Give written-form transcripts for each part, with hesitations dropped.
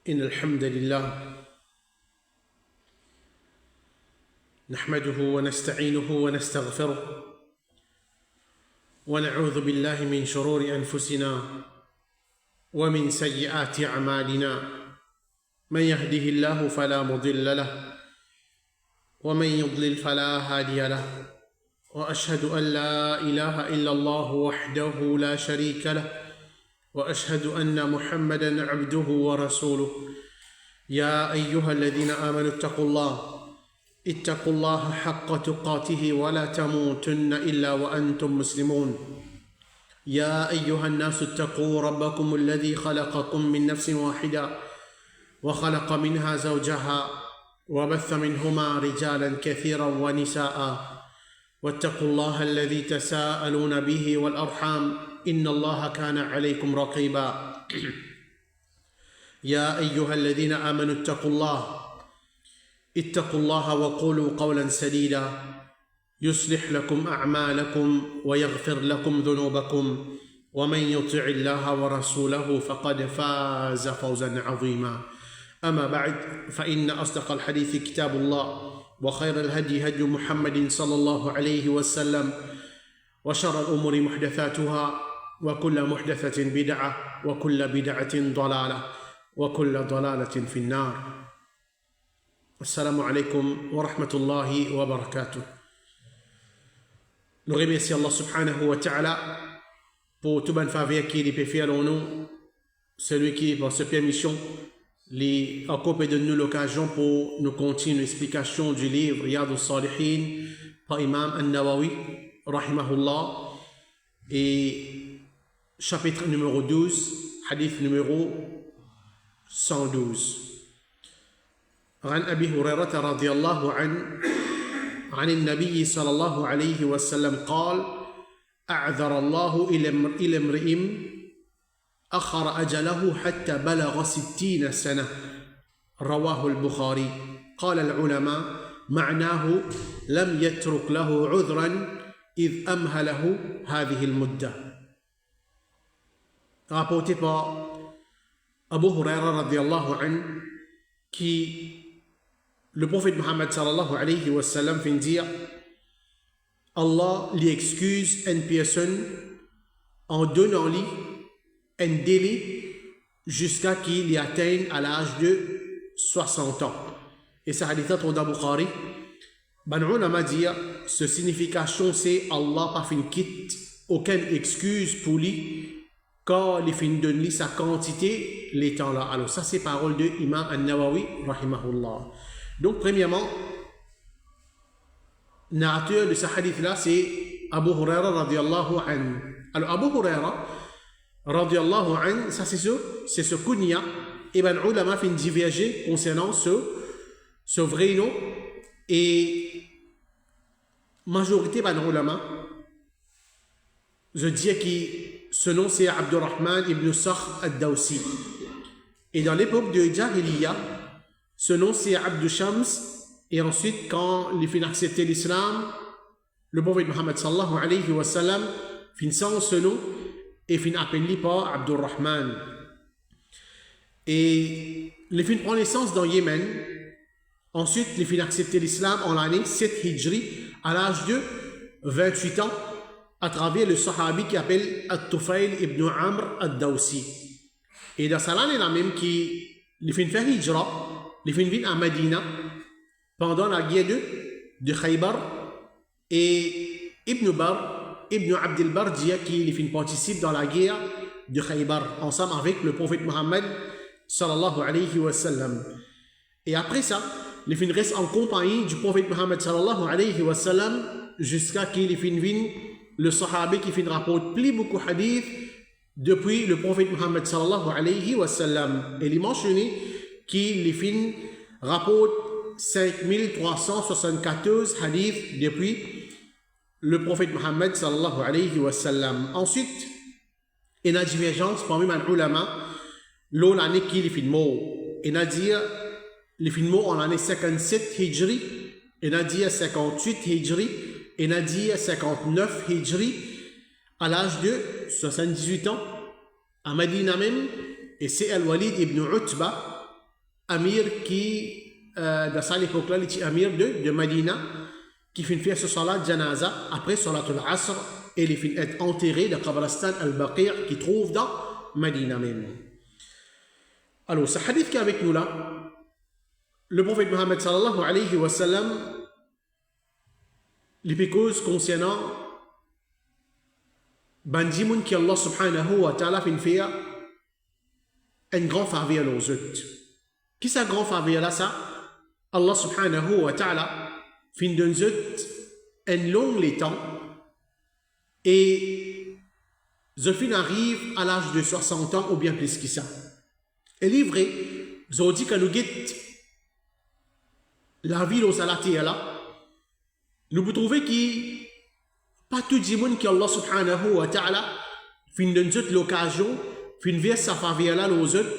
إن الحمد لله نحمده ونستعينه ونستغفره ونعوذ بالله من شرور أنفسنا ومن سيئات أعمالنا من يهده الله فلا مضل له ومن يضلل فلا هادي له وأشهد أن لا إله إلا الله وحده لا شريك له وأشهد أن محمدًا عبده ورسوله يا أيها الذين آمنوا اتقوا الله حق تقاته ولا تموتن إلا وأنتم مسلمون يا أيها الناس اتقوا ربكم الذي خلقكم من نفس واحدة وخلق منها زوجها وبث منهما رجالا كثيرا ونساء واتقوا الله الذي تساءلون به والأرحام إن الله كان عليكم رقيبا يا أيها الذين آمنوا اتقوا الله وقولوا قولا سديدا يصلح لكم أعمالكم ويغفر لكم ذنوبكم ومن يطع الله ورسوله فقد فاز فوزا عظيما أما بعد فإن أصدق الحديث كتاب الله وخير الهدي هدي محمد صلى الله عليه وسلم وشر الأمور محدثاتها وكل محدثة بدعة وكل بدعة ضلالة وكل ضلالة في النار. Assalamu alaikum wa rahmatullahi wa barakatuh. Nous remercions Allah subhanahu wa ta'ala pour tout bon faveur qui est fait à nous, celui qui, par cette permission, les accorde de nous l'occasion pour nous continuer l'explication du livre Riyad al-Salihin par Imam An-Nawawi, rahimahullah, et chapitre numéro 12, hadith numéro 112. عن أبي هريرة رضي الله عنه عن النبي صلى الله عليه وسلم قال أعذر الله إلى امرئ أخر أجله حتى بلغ 60 سنة رواه البخاري. قال العلماء معناه لم يترك له عذرا إذ أمهله هذه المدة. Rapporté par Abu Huraira radiallahu anhu qui le prophète Muhammad sallallahu alayhi wa sallam fait dire Allah lui excuse une personne en donnant lui un délai jusqu'à qu'il y atteigne à l'âge de 60 ans. Et ça hadith dans Bukhari. Ben ulama dit ce signification c'est Allah pas fin quitte aucune excuse pour lui quand il fin donne lui sa quantité les temps là. Alors ça c'est parole de Imam An-Nawawi rahimahullah. Donc, premièrement, narrateur de ce hadith-là, c'est Abu Huraira radiallahu anhu. Alors, Abu Huraira radiallahu anhu, ça c'est ce kunya. Et ben, ulama fait une diverger concernant ce vrai nom. Et majorité ben ulama, je dis que ce nom c'est Abdurrahman ibn Sakhr ad-Dawsi. Et dans l'époque de Jahiliya, ce nom c'est Abdu Shams, et ensuite quand il fin accepté l'islam, le prophète Muhammad sallallahu alayhi wa sallam fin sans ce nom et fin appelé par Abdurrahman. Et il fin prend naissance dans Yémen, ensuite il fin accepté l'islam en l'année 7 Hijri à l'âge de 28 ans à travers le sahabi qui appelle At-Tufayl ibn Amr ad-Dawsi. Et dans cette année-là même qu'il fin fait Hijra, les fins à Medina pendant la guerre de Khaybar et Ibn Abd al-Barr dit qu'il participe dans la guerre de Khaybar ensemble avec le prophète Muhammad sallallahu alayhi wa sallam. Et après ça, les fins restent en compagnie du prophète Muhammad sallallahu alayhi wa sallam jusqu'à qu'il vienne le sahabi qui rapporte plus beaucoup de hadith depuis le prophète Muhammad sallallahu alayhi wa sallam. Et il est mentionné qui les fins rapporte 5374 hadiths depuis le prophète Muhammad sallallahu alayhi wa sallam. Ensuite, il y a une divergence parmi les ulama l'année qui les fin mort. Il y a dit les fin mort en l'année 57 Hijri, il y a dit 58 Hijri, il y a dit 59 Hijri à l'âge de 78 ans à Medina même. Et c'est Al-Walid ibn Utba amir qui, dans cette époque-là, il était amir de Medina, qui finit faire ce salat janaza après salatul asr, et il finit être enterré dans Qabristan al-Baqi' qui trouve dans Medina même. Alors, ce hadith qui est avec nous là, le prophète Mohammed sallallahu alayhi wa sallam, les causes concernant Bandimoun qui Allah subhanahu wa ta'ala fin fait un grand faveur aux autres. Qui est ce grand faveur là ça? Allah subhanahu wa ta'ala fin d'un autres un long temps et je fin arrive à l'âge de 60 ans ou bien plus que ça. Et il est vrai, je dis que nous guette la vie au salati là, nous pouvons trouver que pas tout le monde qui Allah subhanahu wa ta'ala fin donne l'occasion, fin vivre sa faveur là aux autres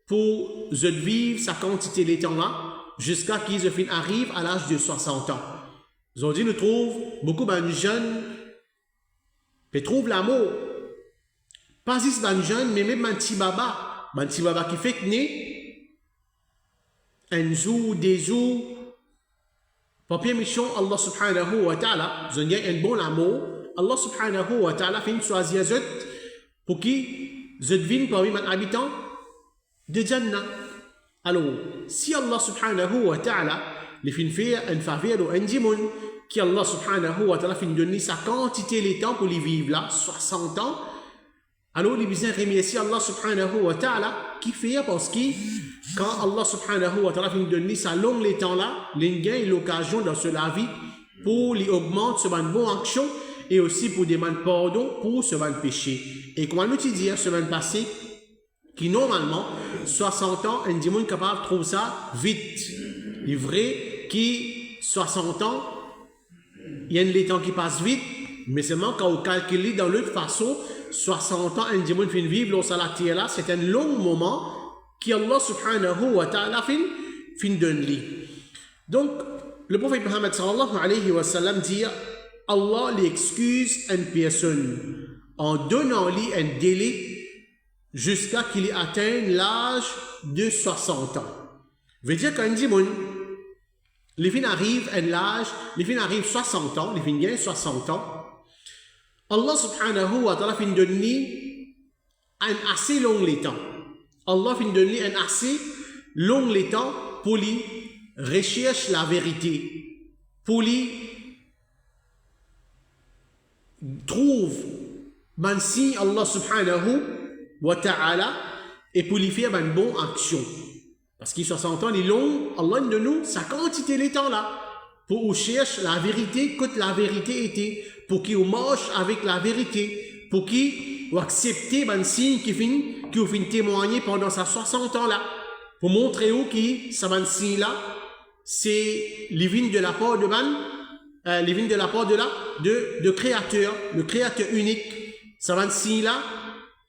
pour vivre sa quantité de temps là jusqu'à qu'ils fin arrive à l'âge de 60 ans. Aujourd'hui, nous trouvons beaucoup de jeunes qui trouvent l'amour. Pas juste de jeunes, mais même un petit baba qui fait que né un jour, des jours. Papier mission, Allah subhanahu wa ta'ala, je gagne un bon amour. Allah subhanahu wa ta'ala fait une choisir pour qui je devienne parmi mes habitants de Jannah. Alors, si Allah subhanahu wa ta'ala les fait faire un faveur ou un dimoun, qui Allah subhanahu wa ta'ala fait donner sa quantité de temps pour les vivre là, 60 ans, alors les besoins remercier Allah subhanahu wa ta'ala qui fait parce que quand Allah subhanahu wa ta'ala finit de donner sa longue temps là, les gains l'occasion dans cela vie pour les augmenter ce bonne action et aussi pour demander pardon pour ce bon péché. Et comment nous dire ce bon passé qui normalement 60 ans un démon capable de trouver ça vite. Il est vrai que 60 ans il y a des temps qui passent vite, mais seulement quand on calcule dans l'autre façon 60 ans un démon fin vivre au salati là, c'est un long moment qui Allah subhanahu wa ta'ala fin donne. Donc, le prophète Mohammed sallallahu alayhi wa sallam dit Allah l'excuse une personne en donnant-lui un délai jusqu'à qu'il atteigne l'âge de 60 ans. Veut dire qu'un démon, les fins arrivent à l'âge, les fins arrivent 60 ans, les fins gagnent 60 ans. Allah subhanahu wa ta'ala fin donne un assez long temps. Allah fin donner un assez long temps pour lui rechercher la vérité, pour lui trouve man signe Allah subhanahu wa ta'ala et pour lui faire une bonne action. Parce qu'il 60 ans, il est long, Allah de nous sa quantité de temps là pour chercher la vérité, que la vérité était, pour qu'il marche avec la vérité, pour qu'il accepte un signe qui finit témoigner pendant sa 60 ans là, pour montrer où qui ça un signe là, c'est les vignes de la part de les vignes de la part de créateur, le créateur unique, ça un signe là,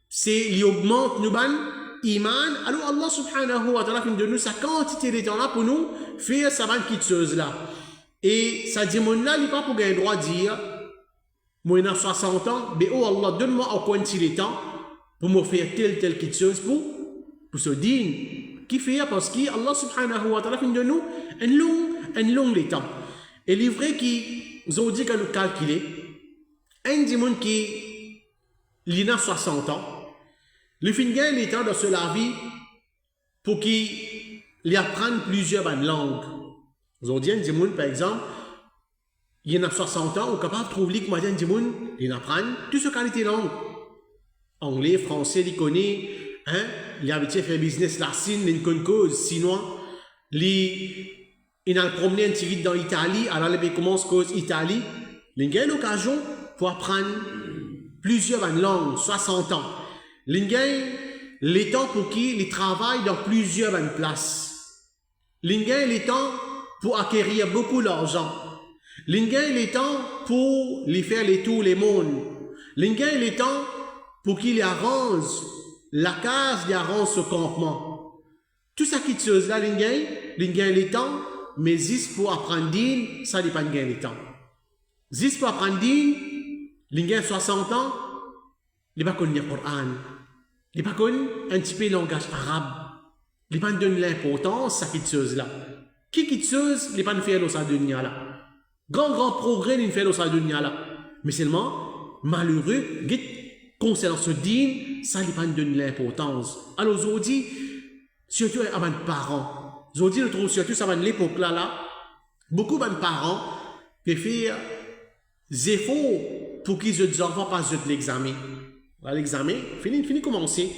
c'est il augmente nous iman, alors Allah subhanahu wa ta'ala finit de nous sa quantité de temps là pour nous faire ça une petite chose là. Et ça dit mon là, il n'est pas pour gagner le droit de dire moi, j'ai 60 ans, mais oh Allah, donne-moi un quantité de temps pour me faire telle petite chose pour se dire qui fait parce qu'Allah subhanahu wa ta'ala fait de nous un long temps. Et il est vrai qu'ils ont dit qu'à nous calculer, un démon qui a 60 ans, il fait gagner les temps dans la vie pour qu'il apprenne plusieurs langues. Ils ont dit un démon, par exemple, il y en a 60 ans, on est capable de trouver que Madame Dimoun, il apprend toutes ces qualités de langue. Anglais, français, il connaît, hein, il a habitué à faire business la Chine, il connaît cause chinois, il a promené un petit vite dans l'Italie, alors il commence cause Italie, il a l'occasion pour apprendre plusieurs langues, 60 ans. Il a les temps pour qu'il travaille dans plusieurs places. Il a les temps pour acquérir beaucoup d'argent. L'ingénieur il est temps pour lui faire les tours les mondes. L'ingénieur il est temps pour qu'il arrange la case, il arrange ce campement. Tout ça qui est chose là, l'ingénieur il est temps, mais juste pour apprendre din, ça dépend de le temps. Juste pour apprendre din, l'ingénieur 60 ans, il va connaître le Coran. Il va connaître un petit peu le langage arabe. il pas donne l'importance à cette chose-là. Qui quitte chose, il pas fait dans sa dunya là. Grand progrès, il fait dans sa dunya là. Mais seulement, malheureux, concernant ce dîme, ça il pas donne l'importance. Alors, aujourd'hui, surtout à mes parents, aujourd'hui, je trouve surtout ça à l'époque là, beaucoup de parents peuvent faire des efforts pour qu'ils aient des enfants passent de l'examen. L'examen, fini commencer.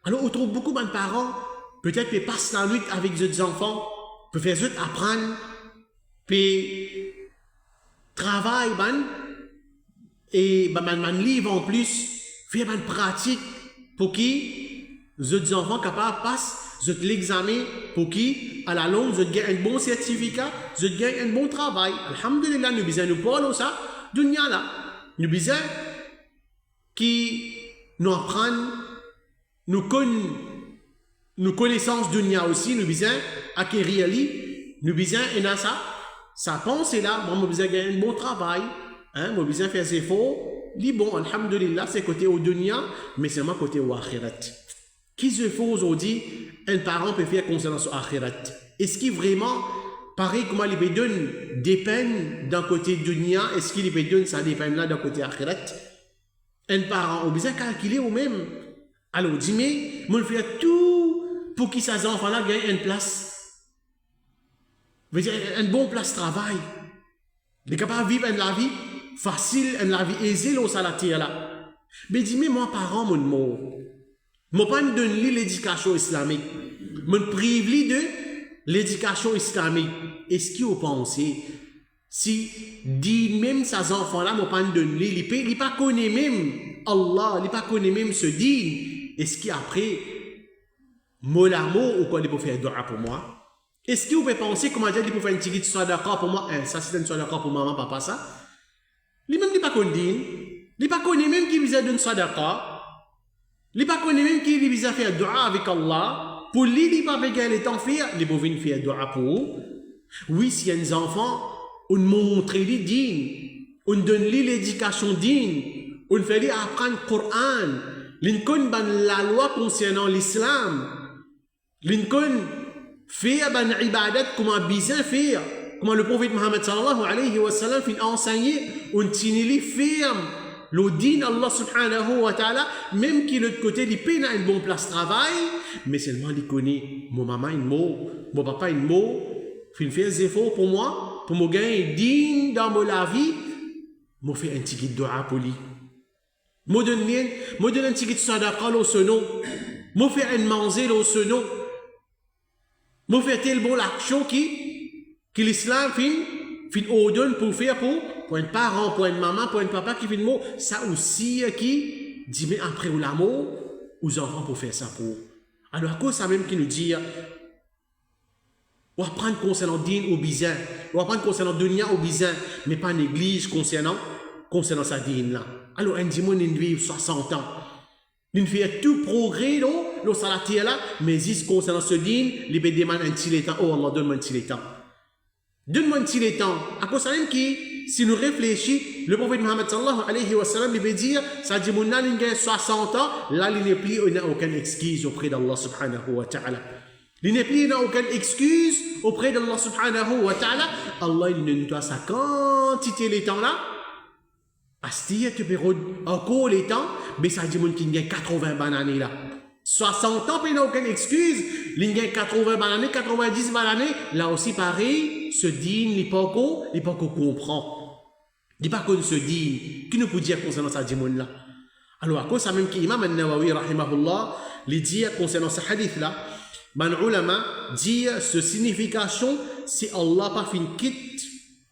Alors, on trouve beaucoup de parents, peut-être qu'ils passent la nuit avec des enfants, peuvent faire des apprendre, puis travail, et man livre en plus, faire une pratique pour qui les enfants capables passent l'examen pour qui à la longue ils gagnent un bon certificat, ils gagnent un bon travail. Alhamdulillah, nous besoin nous parlons ça, dunya là. Nous besoin qui nous apprennent, nous connaissance dunya aussi, nous besoin acquérir nous besoin et ça pense là, moi nous besoin gagner un bon travail, nous besoin faire des efforts. Bon, alhamdulillah, c'est côté au dunya, mais c'est moi côté au akhirat. Qui se fait aujourd'hui, un parent peut faire concernant son akhirat? Est-ce qu'il vraiment, pareil comme il peut donner des peines d'un côté dunya, est-ce qu'il peut donner ça des peines là d'un côté akhirat? Un parent, on besoin calculer ou même. Alors, dis-moi, moi, je fais tout pour que ces enfants-là gagnent une place. Je veux dire, une bonne place de travail. Les capables de vivre la vie facile, la vie aisée, au salatier là. Mais dis-moi, moi, parent, mon mot. Moi, pas de l'éducation islamique. Mon privilège de l'éducation islamique. Est-ce que vous pensez, si dit même ces enfants-là, moi, pas de il pas connaît même Allah, il pas connaît même ce din. Est-ce qu'après, mot l'amour ou quoi, il peut faire dua pour moi? Est-ce que vous pouvez penser comment dire, il peut faire une petite sadaqa pour moi? Ça, c'est une sadaqa pour maman, papa, ça? Lui-même, il pas connaît. Il pas connaît même qu'il vise d'une sadaqa. Il pas connaît même qu'il vise faire dua avec Allah. Pour lui, il pas avec les temps faire, il peut venir faire dua pour. Oui, s'il y a des enfants, on montre les dînes, on donne l'éducation digne, on fait les apprendre le Coran, l'incon ban la loi concernant l'islam, l'incon fait ban ibadat comment bien faire, comment le prophète Mohammed sallallahu alayhi wa sallam a enseigné, on tient les ferme, le din Allah subhanahu wa ta'ala, même qui de l'autre côté, il peine à une bonne place de travail, mais seulement il connaît, mon maman une mot, mon papa une mot, il fait des efforts pour moi, pour me gagner digne dans ma vie, je fais un petit dua pour lui. Je donne un petit sadaqa au sono. Je fais un manger au sono. Je fais tel bon l'action que l'islam fin ordonne pour faire pour un parent, pour une maman, pour un papa qui fait le mot. Ça aussi qui dit mais après l'amour aux enfants pour faire ça pour. Alors à cause ça même qui nous dit on va prendre concernant din au bizin, on va prendre concernant dunya au bizin, mais pas néglige concernant sa din là. Alors, un dimanche, il vit 60 ans. Il fait tout progrès, le salatier là, mais juste concernant ce din, il peut demander un petit temps. Oh Allah, donne-moi un petit temps. Donne-moi un petit temps. À cause de ça, si nous réfléchissons, le prophète Mohammed sallallahu alayhi wa sallam, il veut dire, ça dit, mon âme, il a 60 ans, là, il n'est plus, il n'a aucune excuse auprès d'Allah subhanahu wa ta'ala. Il n'est plus, il n'a aucune excuse auprès d'Allah subhanahu wa ta'ala. Allah, il ne doit sa quantité les temps là. Astia, tu peux encore les temps, mais ça dit qu'il y a 80 bananes là. 60 ans, il n'y a aucune excuse. Il y a 80 bananes, 90 bananes. Là aussi, pareil, ce din, il n'est pas encore comprend. Il n'est pas qu'on se dit. Qui nous peut dire concernant ça dit là? Alors, à cause ça même qu'Imam al-Nawawi, rahimahullah, il dit concernant ce hadith là, ben ulama dit ce signification, si Allah pas fin quitte,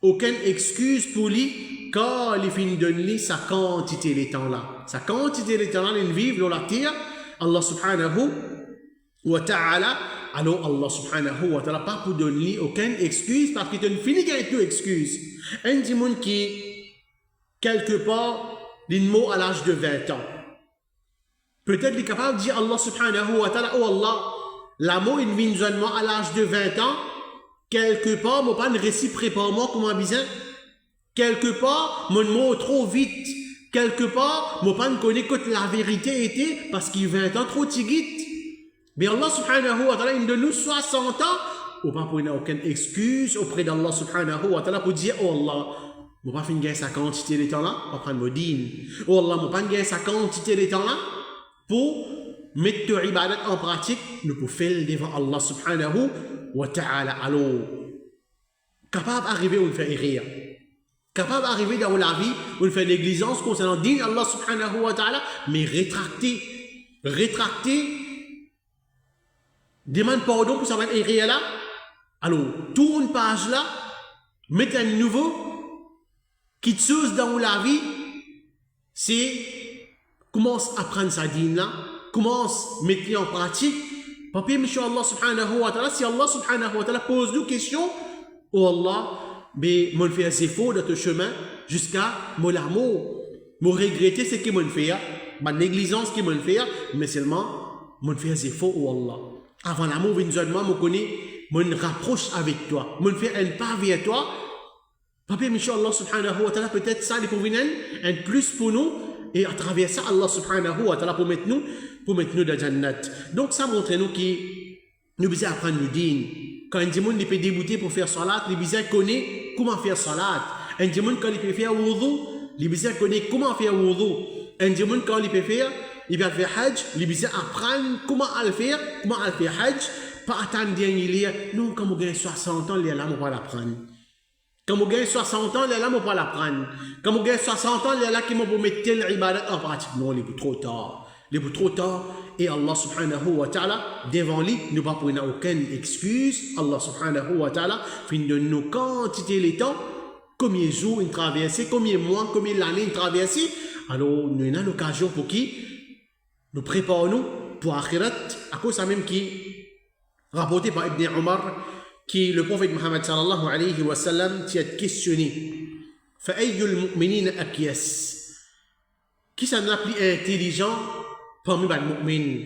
aucune excuse pour lui. Quand il finit de donner sa quantité de temps là, sa quantité de temps là, il vit dans la terre, Allah subhanahu wa ta'ala, alors Allah subhanahu wa ta'ala pas pour donner aucune excuse parce qu'il ne finit qu'avec toute excuse. Un dimon qui, quelque part, dit mot à l'âge de 20 ans. Peut-être il est capable de dire Allah subhanahu wa ta'ala, oh Allah, l'amour il vient de moi à l'âge de 20 ans, quelque part, moi pas ne réciproquement moi comme un bizarre. Quelque part, mon mot trop vite. Quelque part, mon pas ne connaît que la vérité était parce qu'il 20 ans trop tigite. Mais Allah subhanahu wa ta'ala, il donne nous 60 ans, ou pas pour aucune excuse auprès d'Allah subhanahu wa ta'ala pour dire, oh Allah, je ne vais pas finir sa quantité de temps là, pour prendre mon dîne. Oh Allah, je ne vais pas finir sa quantité de temps là, pour mettre ton ibadat en pratique, nous pouvons faire devant Allah subhanahu wa ta'ala. Alors, capable d'arriver où il fait rire. Capable d'arriver dans la vie où il fait négligence concernant dîne Allah subhanahu wa ta'ala, mais rétracter, demande pardon pour ça va être là. Alors, tourne page là, mets un nouveau, qui te chose dans la vie, c'est commence à prendre sa dîne là, commence à mettre en pratique. Papier, monsieur Allah subhanahu wa ta'ala, si Allah subhanahu wa ta'ala pose nous questions, oh Allah, mais mon fait assez faux dans ton chemin jusqu'à mon amour, mon regretter ce que mon fait, ma négligence qui mon fait, mais seulement mon fait assez faux, oh Allah. Avant l'amour, je connais, mon rapproche avec toi, mon fait un pas vers toi. Papier, monsieur Allah subhanahu wa ta'ala, peut-être ça, il faut venir un plus pour nous, et à travers ça, Allah subhanahu wa ta'ala pour mettre nous dans Jannat. Donc ça montre nous que nous devons apprendre le dîn. Quand un démon peut débuter pour faire salat, les besoins connaît comment faire salat. Un démon quand il peut faire wudu, les besoins connaît comment faire wudu. Un démon quand il peut faire, il va faire hajj, les besoins apprendre comment le faire hajj, pas attendre dernier non quand vous gagnez 60 ans, les là on va l'apprendre. Quand vous gagnez 60 ans, les là on va l'apprendre. Quand vous gagnez 60 ans, les là qui vont mettre tel ibadat en pratique. Non, il est trop tard. Et Allah subhanahu wa ta'ala, devant lui, nous ne prenons aucune excuse. Allah subhanahu wa ta'ala, fin de nous quantité les temps, combien de jours une traversée, combien de mois, combien d'années une traversée. Alors, nous avons l'occasion pour qui nous préparons pour Akhirat, à cause ça même qui rapporté par Ibn Omar, qui le prophète Muhammad sallallahu alayhi wa sallam qui a questionné. Fa'ayyul mu'minina akyas. Qui s'en a plus intelligent parmi les mu'min?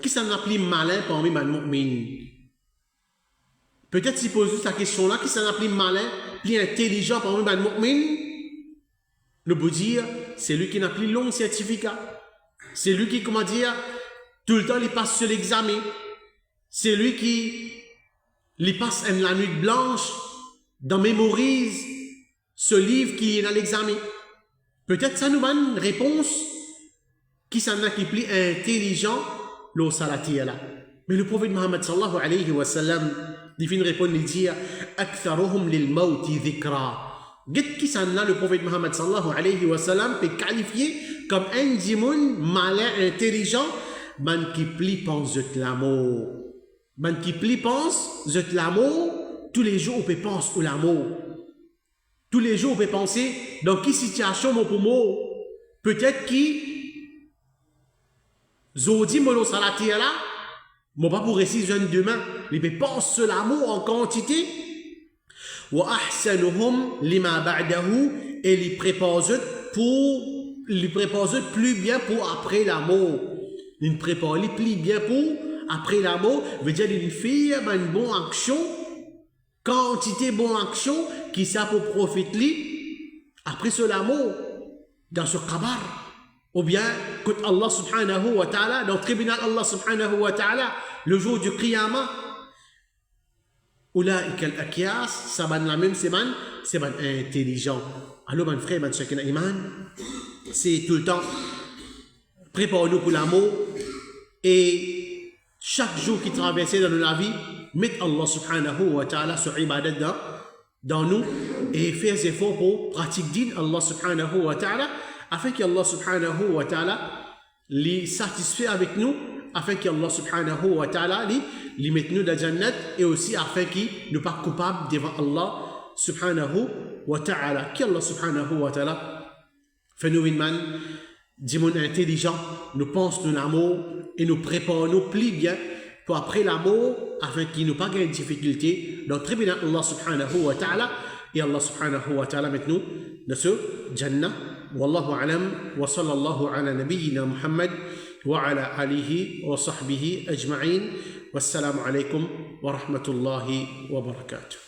Qui s'en a plus malin parmi les mu'min? Peut-être si pose la question là, qui s'en a plus malin, plus intelligent parmi les mu'min? Nous pouvons dire, c'est lui qui n'a plus long certificat. C'est lui qui, comment dire, tout le temps il passe sur l'examen. C'est lui qui il passe la nuit blanche dans mémorise ce livre qui est dans l'examen. Peut-être ça nous donne une réponse qui s'en a qui plus intelligent l'eau salati là. Mais le prophète Muhammad sallallahu alayhi wa sallam il fait une réponse, il dit aktharuhum lil mawti dhikra. Qu'est-ce qui s'en a le prophète Muhammad sallallahu alayhi wa sallam peut qualifier comme un djimoun malin intelligent man qui plie pense de l'amour. Man qui plie pense de l'amour, tous les jours on peut penser au l'amour. Tous les jours on peut penser dans quelle situation mon poumon. Peut-être qui Zodi molo salati là, moi pas pour réciter jeune demain, il peut penser l'amour en quantité. Wa ahsanuhum lima ba'dahu et il prépare plus bien pour après l'amour. Il prépare plus bien pour après l'amour, veut dire une fille une bonne action, quantité de bonne action qui ça pour profiter après ce l'amour dans ce kabar. Ou bien, quand Allah subhanahu wa ta'ala, dans le tribunal Allah subhanahu wa ta'ala, le jour du qiyamah, Oulaïk al-Akyas, ça va la même semaine, c'est intelligent. Alors, mon frère, mon chacun iman, c'est tout le temps, prépare-nous pour l'amour, et chaque jour qui traverse dans la vie, mettez Allah subhanahu wa ta'ala sur ibadat dans nous, et faire des efforts pour pratiquer Allah subhanahu wa ta'ala, afin qu'Allah subhanahu wa ta'ala les satisfait avec nous, afin qu'Allah subhanahu wa ta'ala les mette nous dans la Jannat, et aussi afin qu'il ne pas coupables devant Allah subhanahu wa ta'ala. Qu'Allah subhanahu wa ta'ala fait nous une man, dit mon intelligent, nous pense de l'amour, et nous prépare nous plus bien pour après l'amour, afin qu'il ne pas gagne de difficulté dans le tribunal Allah subhanahu wa ta'ala, et Allah subhanahu wa ta'ala mette nous dans ce Jannah. والله أعلم وصلى الله على نبينا محمد وعلى آله وصحبه أجمعين والسلام عليكم ورحمة الله وبركاته.